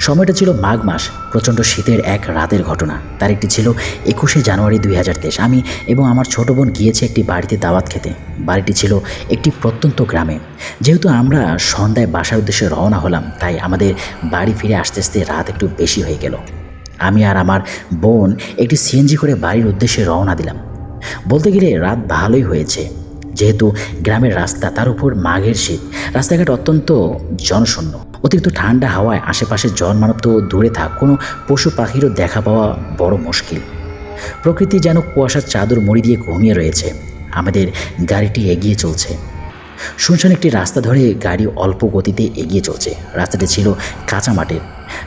সময়টা ছিল মাঘ মাস, প্রচণ্ড শীতের এক রাতের ঘটনা। তারিখটি ছিল 21শে জানুয়ারি 2023। আমি এবং আমার ছোট বোন গিয়েছি একটি বাড়িতে দাওয়াত খেতে। বাড়িটি ছিল একটি প্রত্যন্ত গ্রামে। যেহেতু আমরা সন্ধ্যায় বাসার উদ্দেশ্যে রওনা হলাম, তাই আমাদের বাড়ি ফিরে আসতে আসতে রাত একটু বেশি হয়ে গেল। আমি আর আমার বোন একটি সিএনজি করে বাড়ির উদ্দেশ্যে রওনা দিলাম। বলতে গেলে রাত ভালোই হয়েছে, যেহেতু গ্রামের রাস্তা, তার উপর মাঘের শীত, রাস্তাঘাট অত্যন্ত জনশূন্য। অতিরিক্ত ঠান্ডা হাওয়ায় আশেপাশে জনমানব তো দূরে থাক, কোনো পশু পাখিরও দেখা পাওয়া বড় মুশকিল। প্রকৃতি যেন কুয়াশার চাদর মুড়ি দিয়ে ঘুমিয়ে রয়েছে। আমাদের গাড়িটি এগিয়ে চলছে। শুনশান একটি রাস্তা ধরে গাড়ি অল্প গতিতে এগিয়ে চলছে। রাস্তাটি ছিল কাঁচা মাটির।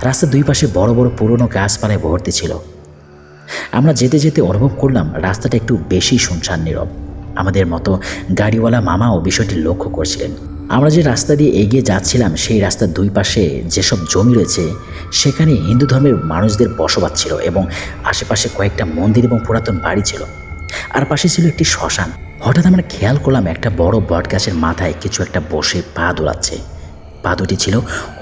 রাস্তার দুই পাশে বড় বড় পুরনো গাছপালায় ভর্তি ছিল। আমরা যেতে যেতে অনুভব করলাম রাস্তাটা একটু বেশি শুনশান, নীরব। আমাদের মতো গাড়িওয়ালা মামাও বিষয়টি লক্ষ্য করছিলেন। আমরা যে রাস্তা দিয়ে এগিয়ে যাচ্ছিলাম, সেই রাস্তার দুই পাশে যেসব জমি রয়েছে, সেখানে হিন্দু ধর্মের মানুষদের বসবাস ছিল এবং আশেপাশে কয়েকটা মন্দির এবং পুরাতন বাড়ি ছিল। আর পাশে ছিল একটি শ্মশান। হঠাৎ আমরা খেয়াল করলাম একটা বড় বট গাছের মাথায় কিছু একটা বসে পা দোলাচ্ছে। পা দুটি ছিল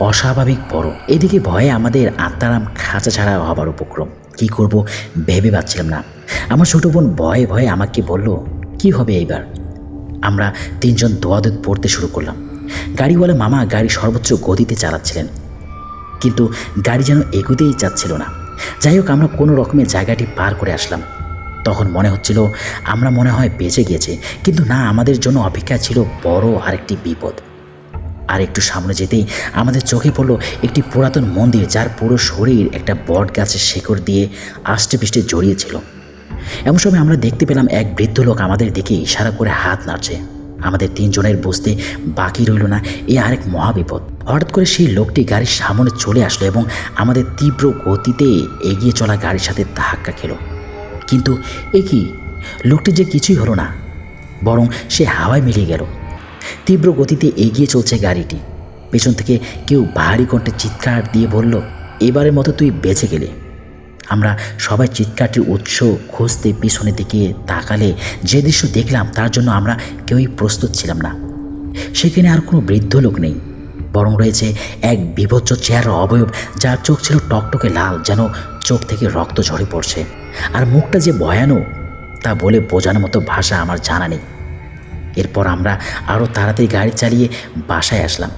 অস্বাভাবিক বড়। এদিকে ভয়ে আমাদের আত্মারাম খাঁচা ছাড়া হবার উপক্রম। কি করব ভেবে পাচ্ছিলাম না। আমার ছোট বোন ভয়ে ভয়ে আমাকে বলল, কি হবে এইবার? আমরা তিনজন দোয়াদুত পড়তে শুরু করলাম। গাড়িওয়ালা মামা গাড়ি সর্বোচ্চ গতিতে চালাচ্ছিলেন, কিন্তু গাড়ি যেন এগোতেই যাচ্ছিল না। যাই হোক, আমরা কোনো রকমের জায়গাটি পার করে আসলাম। তখন মনে হচ্ছিল আমরা মনে হয় বেঁচে গিয়েছে, কিন্তু না, আমাদের জন্য অপেক্ষা ছিল বড় আরেকটি বিপদ। আর একটু সামনে যেতেই আমাদের চোখে পড়ল একটি পুরাতন মন্দির, যার পুরো শরীর একটা বট গাছের শেকড় দিয়ে আষ্টে পৃষ্ঠে জড়িয়েছিল। এমন সময় আমরা দেখতে পেলাম এক বৃদ্ধ লোক আমাদের দিকে ইশারা করে হাত নাড়ছে। আমাদের তিনজনের বুঝতে বাকি রইল না এ আরেক মহাবিপদ। হঠাৎ করে সেই লোকটি গাড়ির সামনে চলে আসলো এবং আমাদের তীব্র গতিতে এগিয়ে চলা গাড়ির সাথে ধাক্কা খেল। কিন্তু এ কি, লোকটি যে কিছুই হলো না, বরং সে হাওয়ায় মিলিয়ে গেল। তীব্র গতিতে এগিয়ে চলছে গাড়িটি। পেছন থেকে কেউ ভারী কণ্ঠে চিৎকার দিয়ে বলল, এবারের মতো তুই বেঁচে গেলে। আমরা সবাই চিৎকারটির উৎস খুঁজতে পিছনের দিকে তাকালে যে দৃশ্য দেখলাম, তার জন্য আমরা কেউই প্রস্তুত ছিলাম না। সেখানে আর কোনো বৃদ্ধ লোক নেই, বরং রয়েছে এক বিভৎস চেহারা অবয়ব, যার চোখ ছিল টকটকে লাল, যেন চোখ থেকে রক্ত ঝরে পড়ছে। আর মুখটা যে ভয়ানক, তা বলে বোঝানোর মতো ভাষা আমার জানা নেই। এরপর আমরা আরও তাড়াতাড়ি গাড়ি চালিয়ে বাসায় আসলাম।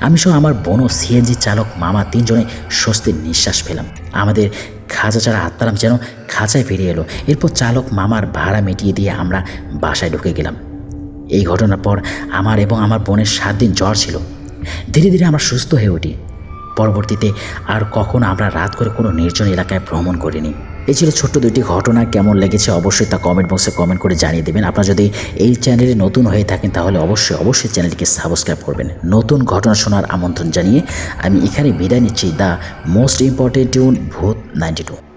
আমি সহ আমার বোনও সিএনজি চালক মামা তিনজনে স্বস্তির নিঃশ্বাস পেলাম। আমাদের খাঁচা ছাড়া আত্মারাম যেন খাঁচায় ফিরে এলো। এরপর চালক মামার ভাড়া মিটিয়ে দিয়ে আমরা বাসায় ঢুকে গেলাম। এই ঘটনার পর আমার এবং আমার বোনের 7 দিন জ্বর ছিল। ধীরে ধীরে আমরা সুস্থ হয়ে উঠি। পরবর্তীতে আর কখনো আমরা রাত করে কোনো নির্জন এলাকায় ভ্রমণ করিনি। এই ছিল ছোট্ট দুইটি ঘটনা। কেমন লেগেছে অবশ্যই তা কমেন্ট বক্সে কমেন্ট করে জানিয়ে দেবেন। আপনারা যদি এই চ্যানেলে নতুন হয়ে থাকেন, তাহলে অবশ্যই চ্যানেলটিকে সাবস্ক্রাইব করবেন। নতুন ঘটনা শোনার আমন্ত্রণ জানিয়ে আমি এখানে বিদায় নিচ্ছি। দ্য মোস্ট ইম্পর্টেন্ট টিউন, ভূত 92।